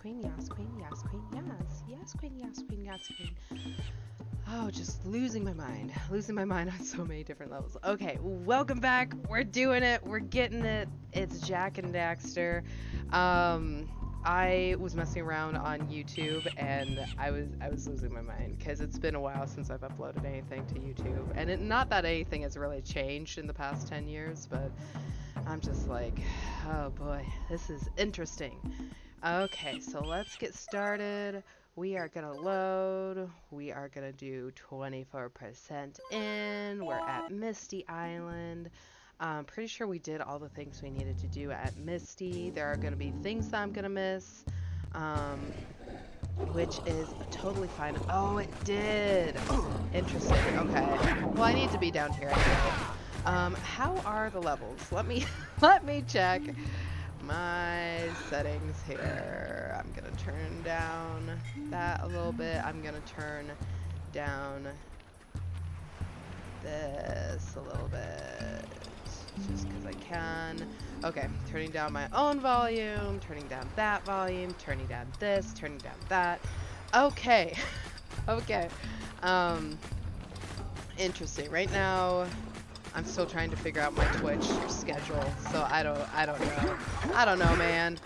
queen, yes, queen, yes, queen, yes, yes, queen, yes, queen, yes, queen. Oh, just losing my mind on so many different levels. Okay, welcome back. We're doing it. We're getting it. It's Jak and Daxter. Um, I was messing around on YouTube and I was losing my mind because it's been a while since I've uploaded anything to YouTube, and not that anything has really changed in the past 10 years, but I'm just like, oh boy, this is interesting. Okay, so let's get started. We are gonna load. We are gonna do 24% in. We're at Misty Island. I'm pretty sure we did all the things we needed to do at Misty. There are gonna be things that I'm gonna miss, um, which is totally fine. Oh, it did. Interesting. Okay. Well, I need to be down here anyway. How are the levels? Let me let me check my settings here. I'm gonna turn down that a little bit. I'm gonna turn down this a little bit just because I can. Okay, turning down my own volume, turning down that volume, turning down this, turning down that. Okay. Okay. Interesting. Right now I'm still trying to figure out my Twitch schedule, so I don't know. I don't know, man.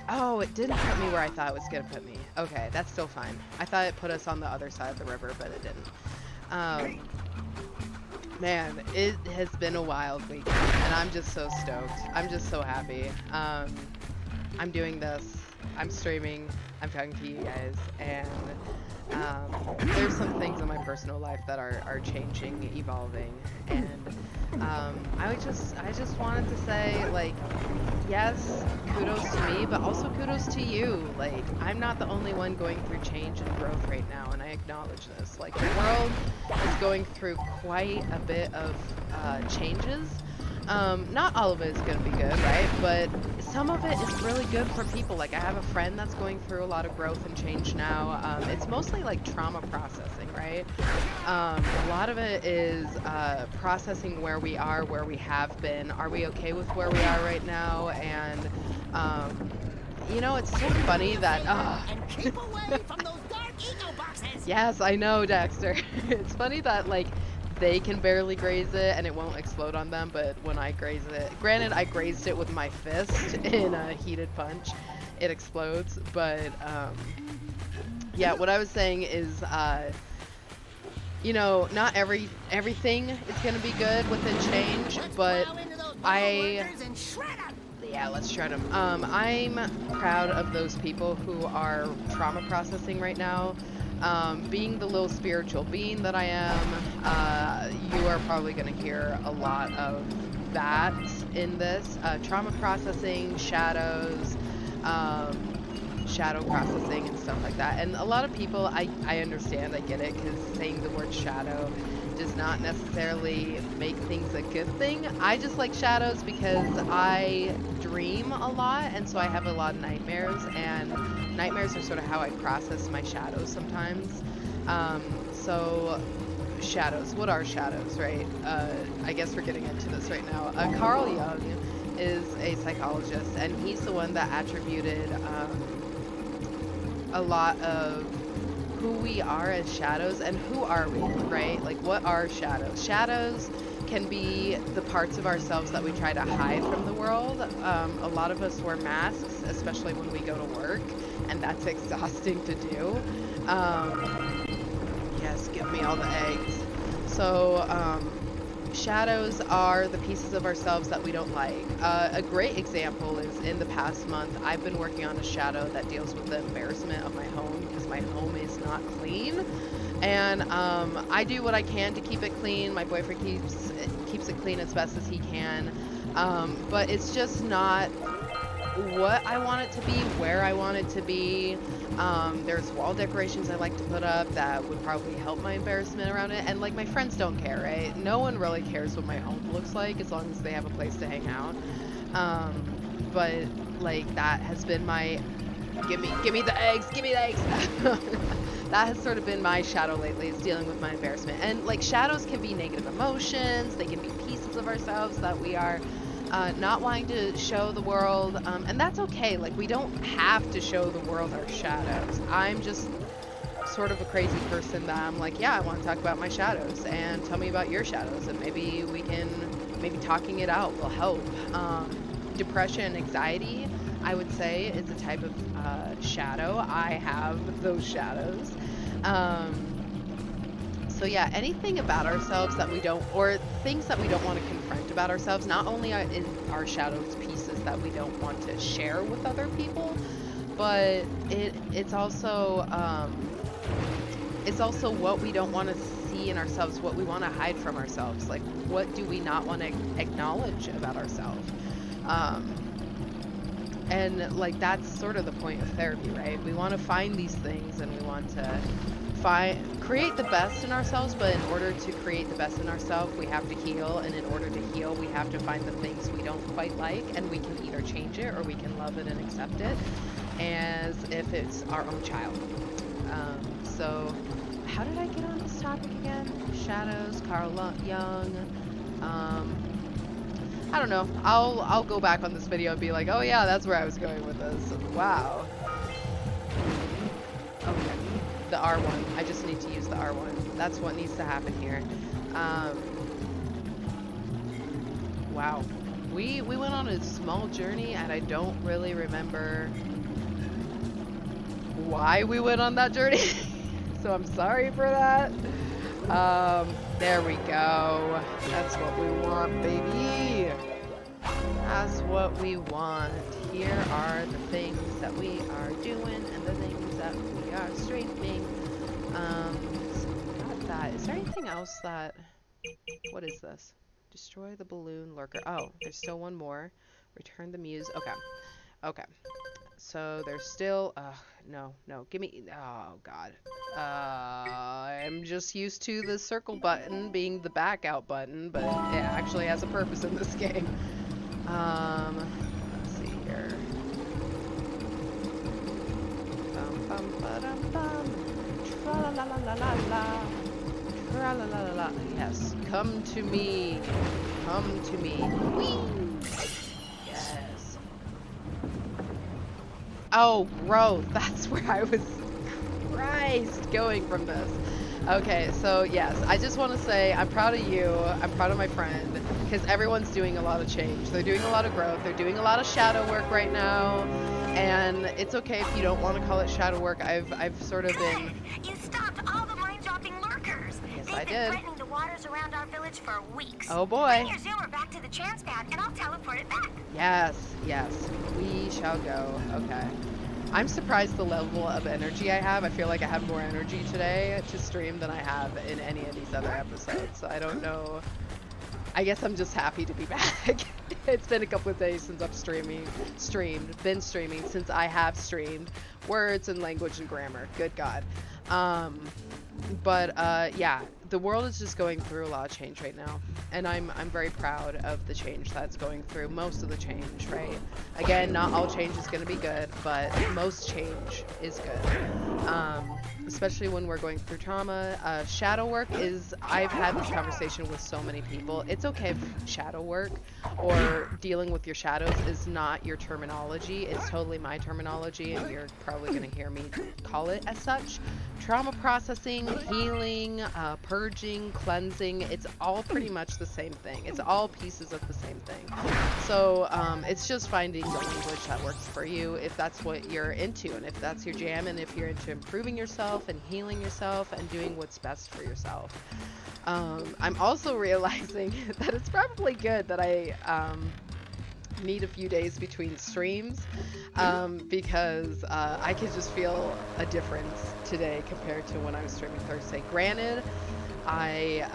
Oh, it didn't put me where I thought it was gonna put me. Okay, that's still fine. I thought it put us on the other side of the river, but it didn't. Man, it has been a wild week, and I'm just so stoked. I'm just so happy. I'm doing this. I'm streaming. I'm talking to you guys, and there's some things in my personal life that are changing, evolving, and I just wanted to say, like, yes, kudos to me, but also kudos to you. Like, I'm not the only one going through change and growth right now, and I acknowledge this. Like, the world is going through quite a bit of changes. Not all of it is going to be good, right? But some of it is really good for people. Like, I have a friend that's going through a lot of growth and change now. It's mostly like trauma processing, right? A lot of it is processing where we are, where we have been. Are we okay with where we are right now? And, you know, it's so funny that... And keep away from those dark ego boxes. Yes, I know, Daxter. It's funny that, like, they can barely graze it and it won't explode on them, but when I graze it, granted I grazed it with my fist in a heated punch, it explodes. But yeah, what I was saying is you know, not everything is gonna be good within change, but yeah, let's shred them. I'm proud of those people who are trauma processing right now. Being the little spiritual being that I am, you are probably going to hear a lot of that in this. Trauma processing, shadows, shadow processing and stuff like that. And a lot of people, I understand, I get it, because saying the word shadow does not necessarily make things a good thing. I just like shadows because I dream a lot, and so I have a lot of nightmares, and nightmares are sort of how I process my shadows sometimes. So shadows, what are shadows, right? I guess we're getting into this right now. Carl Jung is a psychologist, and he's the one that attributed a lot of who we are as shadows. And who are we, right? Like, what are shadows? Shadows can be the parts of ourselves that we try to hide from the world. A lot of us wear masks, especially when we go to work, and that's exhausting to do. Yes, give me all the eggs. So shadows are the pieces of ourselves that we don't like. A great example is in the past month, I've been working on a shadow that deals with the embarrassment of my home, because my home is not clean. And I do what I can to keep it clean. My boyfriend keeps it clean as best as he can. But it's just not what I want it to be, where I want it to be. There's wall decorations I like to put up that would probably help my embarrassment around it. And like, my friends don't care, right? No one really cares what my home looks like as long as they have a place to hang out. But like, that has been my give me the eggs, give me the eggs. That has sort of been my shadow lately, is dealing with my embarrassment. And like, shadows can be negative emotions, they can be pieces of ourselves that we are not wanting to show the world, and that's okay. Like, we don't have to show the world our shadows. I'm just sort of a crazy person that I'm like, yeah, I want to talk about my shadows, and tell me about your shadows, and maybe maybe talking it out will help. Depression, anxiety, I would say, is a type of shadow. I have those shadows. So yeah, anything about ourselves that we don't, or things that we don't want to confront about ourselves, not only are in our shadows pieces that we don't want to share with other people, but it's also what we don't want to see in ourselves, what we want to hide from ourselves. Like, what do we not want to acknowledge about ourselves? And like, that's sort of the point of therapy, right? We want to find these things, and we want to create the best in ourselves, but in order to create the best in ourselves, we have to heal, and in order to heal, we have to find the things we don't quite like, and we can either change it or we can love it and accept it as if it's our own child. So how did I get on this topic again? Shadows, Carl Jung. I don't know. I'll go back on this video and be like, oh yeah, that's where I was going with this. Wow. Okay. The R1. I just need to use the R1. That's what needs to happen here. Wow. We went on a small journey, and I don't really remember why we went on that journey. So I'm sorry for that. There we go. That's what we want, baby. That's what we want. Here are the things that we are doing and the things that we are streaming. So got that. Is there anything else that... What is this? Destroy the balloon lurker. Oh, there's still one more. Return the muse. Okay. Okay. So there's still... no. Give me... Oh, God. I'm just used to the circle button being the back out button, but it actually has a purpose in this game. Let's see here. Bum bum ba-dum bum. Tra-la-la-la-la-la. Tra-la-la-la-la. Yes. Come to me. Come to me. Whee! Yes. Oh, growth. That's where I was, Christ, going from this. Okay, so yes, I just want to say I'm proud of you. I'm proud of my friend, because everyone's doing a lot of change. They're doing a lot of growth. They're doing a lot of shadow work right now, and it's okay if you don't want to call it shadow work. I've sort of been... You stopped all the mine-dropping lurkers. Yes, They've I been did. threatening the waters around our village for weeks. Oh boy. Bring your zoomer back to the chance pad, and I'll teleport it back. Yes, we shall go. Okay. I'm surprised the level of energy I have. I feel like I have more energy today to stream than I have in any of these other episodes. So I don't know. I guess I'm just happy to be back. It's been a couple of days since I've been streaming since I have streamed words and language and grammar. Good God. Yeah, the world is just going through a lot of change right now, and I'm very proud of the change that's going through. Most of the change, right? Again, not all change is going to be good, but most change is good. Especially when we're going through trauma. Shadow work is, I've had this conversation with so many people. It's okay if shadow work or dealing with your shadows is not your terminology. It's totally my terminology, and you're probably going to hear me call it as such. Trauma processing, healing, purging, cleansing, it's all pretty much the same thing. It's all pieces of the same thing. So it's just finding the language that works for you, if that's what you're into, and if that's your jam, and if you're into improving yourself and healing yourself and doing what's best for yourself. I'm also realizing that it's probably good that I need a few days between streams, because I could just feel a difference today compared to when I was streaming Thursday. Granted, I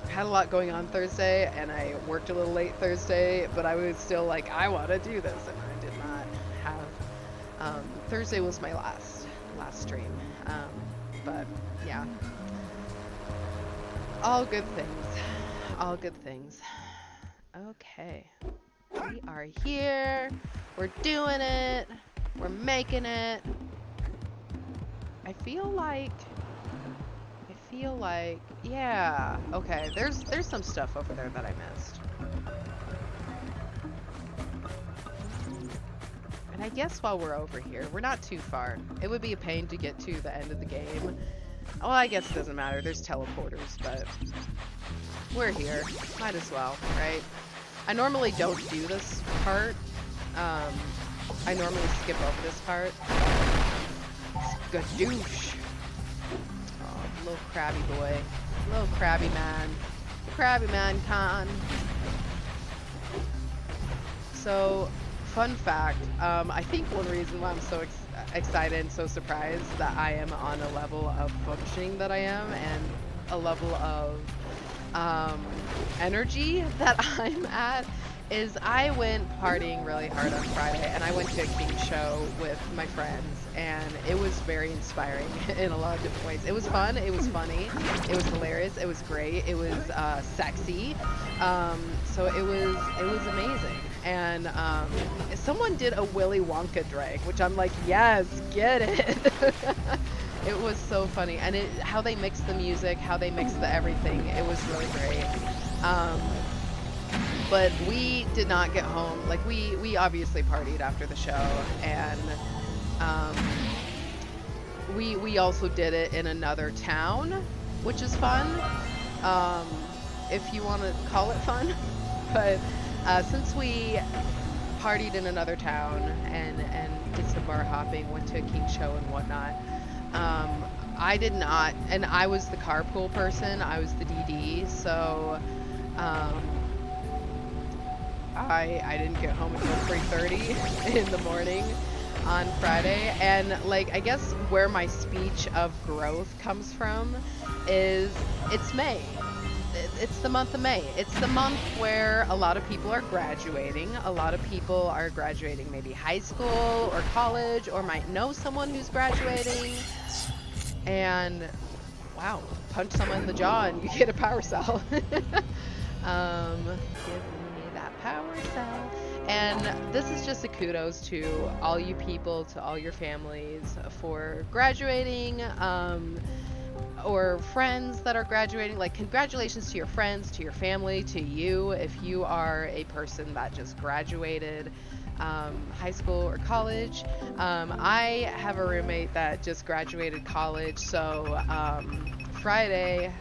had a lot going on Thursday, and I worked a little late Thursday, but I was still like, I want to do this, and I did not have... Thursday was my last stream, but yeah. All good things. All good things. Okay. We are here. We're doing it. We're making it. I feel like, yeah. Okay, there's some stuff over there that I missed. And I guess while we're over here, we're not too far. It would be a pain to get to the end of the game. Well, I guess it doesn't matter. There's teleporters, but we're here. Might as well, right? I normally don't do this part. I normally skip over this part. Skadoosh. Oh, little crabby boy. Little crabby man. Crabby man con. So, fun fact, I think one reason why I'm so excited and so surprised that I am on a level of functioning that I am, and a level of energy that I'm at, is I went partying really hard on Friday, and I went to a King show with my friends, and it was very inspiring in a lot of different ways. It was fun, it was funny, it was hilarious, it was great, it was sexy, so it was amazing. And someone did a Willy Wonka drag, which I'm like, yes, get it. It was so funny, and how they mixed the music, how they mixed the everything, it was really great. But we did not get home. Like, we obviously partied after the show, and we also did it in another town, which is fun, if you want to call it fun. But since we partied in another town and did some bar hopping, went to a King show and whatnot, I did not, and I was the carpool person, I was the DD, so I didn't get home until 3:30 in the morning on Friday. And like, I guess where my speech of growth comes from is it's May. It's the month of May. It's the month where a lot of people are graduating. A lot of people are graduating maybe high school or college, or might know someone who's graduating. And wow, punch someone in the jaw and you get a power cell. Give me that power cell. And this is just a kudos to all you people, to all your families for graduating, or friends that are graduating. Like, congratulations to your friends, to your family, to you, if you are a person that just graduated high school or college. I have a roommate that just graduated college, so Friday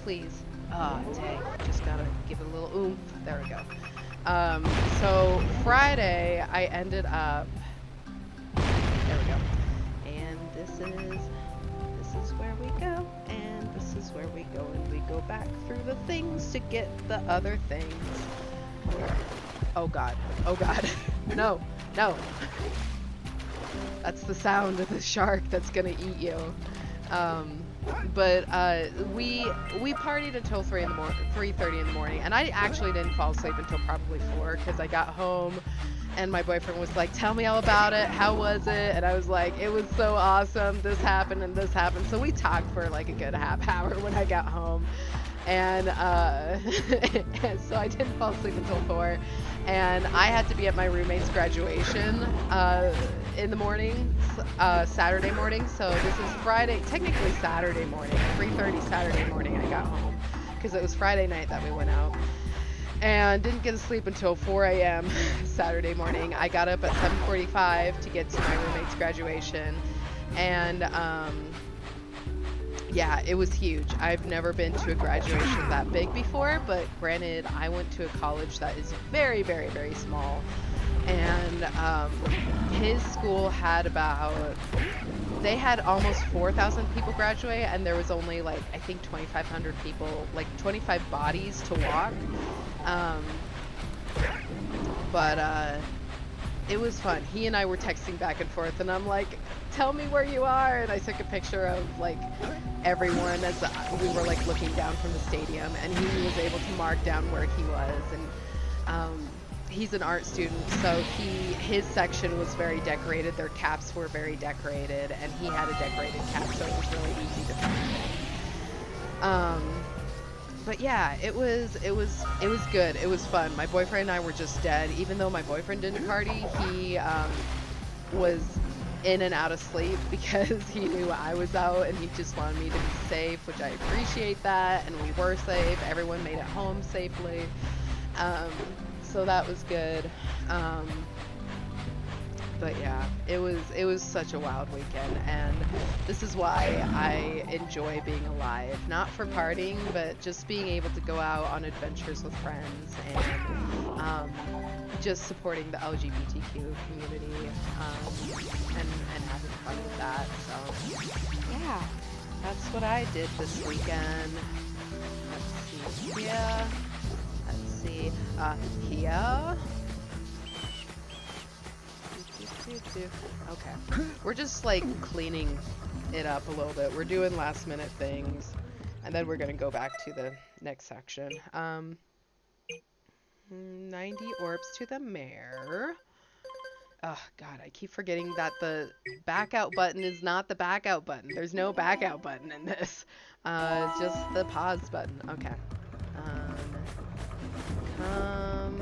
please, dang, just gotta give it a little oomph. There we go. So Friday I ended up, there we go, and this is where we go, and this is where we go, and we go back through the things to get the other things. Oh god, oh god. No, no. That's the sound of the shark that's gonna eat you. But we partied until 3:30 in the morning, and I actually didn't fall asleep until probably 4, because I got home and my boyfriend was like, tell me all about it, how was it? And I was like, it was so awesome, this happened and this happened. So we talked for like a good half hour when I got home, and and so I didn't fall asleep until 4, and I had to be at my roommate's graduation in the morning, Saturday morning. So this is Friday, technically Saturday morning, 3:30 Saturday morning I got home, because it was Friday night that we went out, and didn't get to sleep until 4 a.m. Saturday morning. I got up at 7:45 to get to my roommate's graduation, and yeah, it was huge. I've never been to a graduation that big before, but granted, I went to a college that is very, very, very small, and his school had they had almost 4,000 people graduate, and there was only like, I think 2,500 people, like 25 bodies to walk. But it was fun. He and I were texting back and forth, and I'm like, tell me where you are, and I took a picture of like everyone as we were like looking down from the stadium, and he was able to mark down where he was. And he's an art student, so his section was very decorated. Their caps were very decorated, and he had a decorated cap, so it was really easy to find. But yeah, it was good. It was fun. My boyfriend and I were just dead. Even though my boyfriend didn't party, he was in and out of sleep because he knew I was out, and he just wanted me to be safe, which I appreciate that, and we were safe. Everyone made it home safely. So that was good. But yeah, it was such a wild weekend, and this is why I enjoy being alive. Not for partying, but just being able to go out on adventures with friends and just supporting the LGBTQ community and having fun with that. So yeah, that's what I did this weekend. Let's see here. Let's see here. Okay, we're just like cleaning it up a little bit. We're doing last minute things, and then we're gonna go back to the next section. 90 orbs to the mayor. Oh god, I keep forgetting that the back out button is not the back out button. There's no back out button in this. It's just the pause button. Okay. Come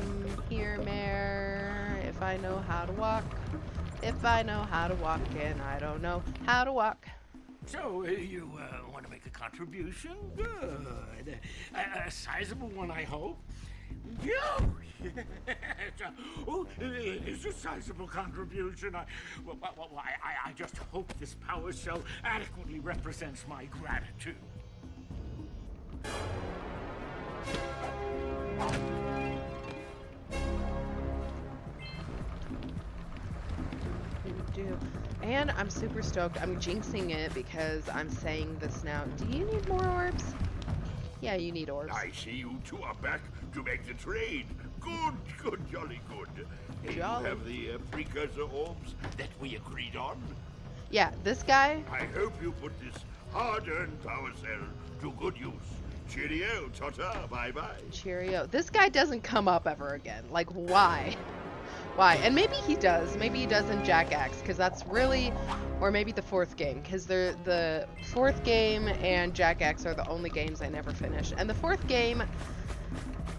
here, mayor. If I know how to walk. If I know how to walk and I don't know how to walk. So, you want to make a contribution? Good. A sizable one, I hope. Yeah. Oh, it's a sizable contribution. I just hope this power cell adequately represents my gratitude. And I'm super stoked. I'm jinxing it because I'm saying this now. Do you need more orbs? Yeah, you need orbs. I see you two are back to make the trade. Good, jolly good. Jolly. You have the precursor orbs that we agreed on. Yeah, this guy. I hope you put this hard-earned power cell to good use. Cheerio, ta-ta, bye-bye. Cheerio. This guy doesn't come up ever again. Like, why? Why? And maybe he does. Maybe he does in Jak Dax, because that's really, or maybe the fourth game, because the fourth game and Jak Dax are the only games I never finish. And the fourth game,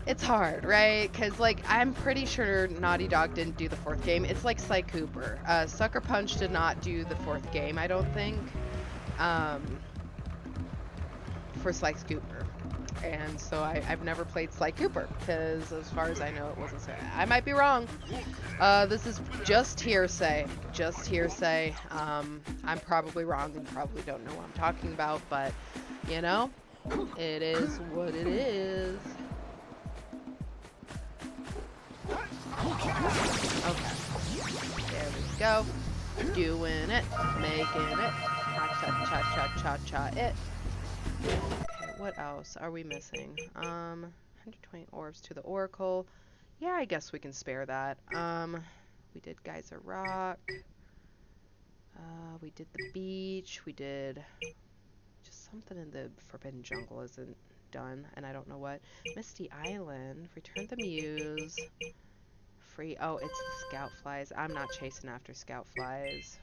it's hard, right? Because, like, I'm pretty sure Naughty Dog didn't do the fourth game. It's like Sly Cooper. Sucker Punch did not do the fourth game, I don't think, for Sly Cooper. And so I've never played Sly Cooper, because as far as I know, it wasn't Sly. I might be wrong. This is just hearsay. Just hearsay. I'm probably wrong. You probably don't know what I'm talking about, but, you know, it is what it is. Okay. There we go. Doing it. Making it. Cha-cha-cha-cha-cha it. Okay, what else are we missing? 120 orbs to the Oracle. Yeah, I guess we can spare that. We did Geyser Rock. We did the beach. We did just something in the Forbidden Jungle isn't done, and I don't know what. Misty Island. Return the Muse. Free. Oh, it's the Scout Flies. I'm not chasing after Scout Flies.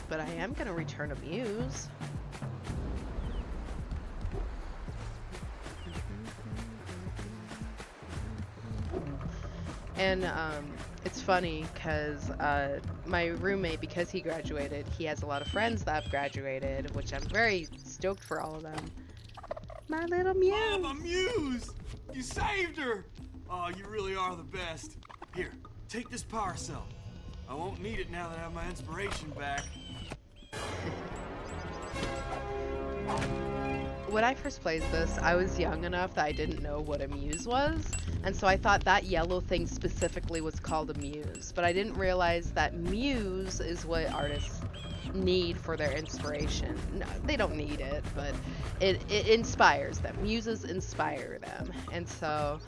But I am gonna return a Muse. And it's funny because my roommate, because he graduated, he has a lot of friends that have graduated, which I'm very stoked for all of them. My little Muse. Oh, my Muse! You saved her! Oh, you really are the best. Here, take this power cell. I won't need it now that I have my inspiration back. When I first played this, I was young enough that I didn't know what a muse was, and so I thought that yellow thing specifically was called a muse, but I didn't realize that muse is what artists need for their inspiration. No, they don't need it, but it inspires them. Muses inspire them, and so,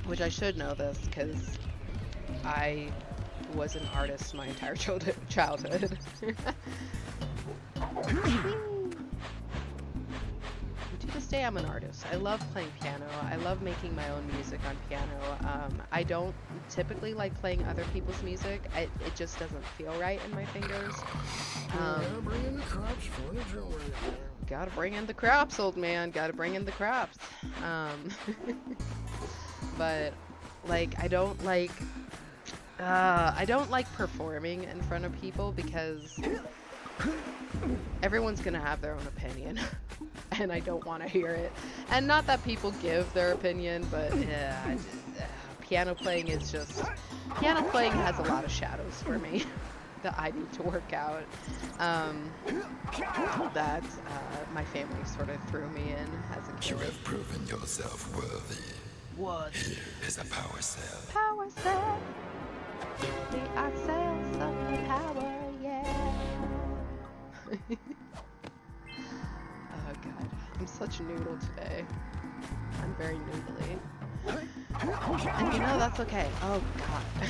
which I should know this, because I was an artist my entire childhood. To this day, I'm an artist. I love playing piano. I love making my own music on piano. I don't typically like playing other people's music. It just doesn't feel right in my fingers. Bring in the crops for the drill right there. Gotta bring in the crops, old man. Gotta bring in the crops. But, like, I don't like performing in front of people because everyone's gonna have their own opinion, and I don't want to hear it. And not that people give their opinion, but yeah, piano playing is just, piano playing has a lot of shadows for me that I need to work out. That my family sort of threw me in as a You kid. have proven yourself worthy. What? Here is a power cell. Power cell. We are cells of the power, yeah. Oh god, I'm such a noodle today. I'm very noodly. And you know, that's okay. Oh god.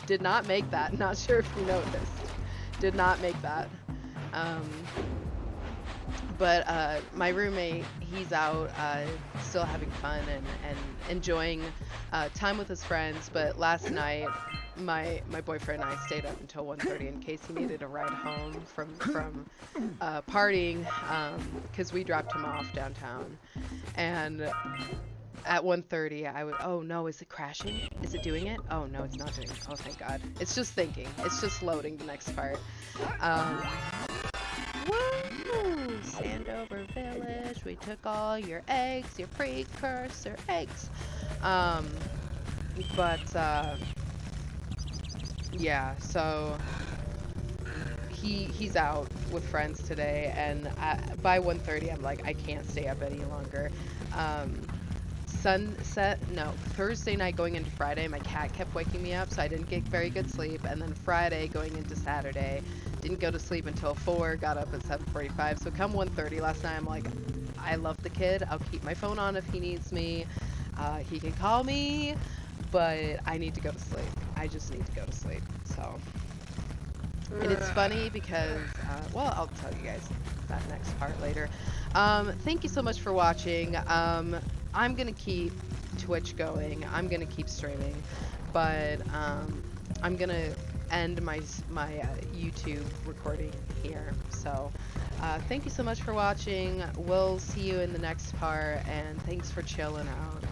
Did not make that. Not sure if you noticed. Did not make that. But my roommate, he's out still having fun and enjoying time with his friends. But last night, my boyfriend and I stayed up until 1:30 in case he needed a ride home from partying, because we dropped him off downtown. And at 1:30, oh no, is it crashing? Is it doing it? Oh no, it's not doing it. Oh thank God. It's just thinking. It's just loading the next part. Woo! Sandover Village, we took all your eggs, your precursor eggs. Yeah, so he's out with friends today, and by 1:30 I'm like, I can't stay up any longer. Thursday night going into Friday, my cat kept waking me up, so I didn't get very good sleep. And then Friday going into Saturday, didn't go to sleep until 4, got up at 7:45. So come 1:30 last night, I'm like, I love the kid. I'll keep my phone on if he needs me. He can call me, but I need to go to sleep. I just need to go to sleep. So, and it's funny because, well, I'll tell you guys that next part later. Thank you so much for watching. I'm gonna keep Twitch going. I'm gonna keep streaming, but I'm gonna end my YouTube recording here. So thank you so much for watching. We'll see you in the next part, and thanks for chilling out.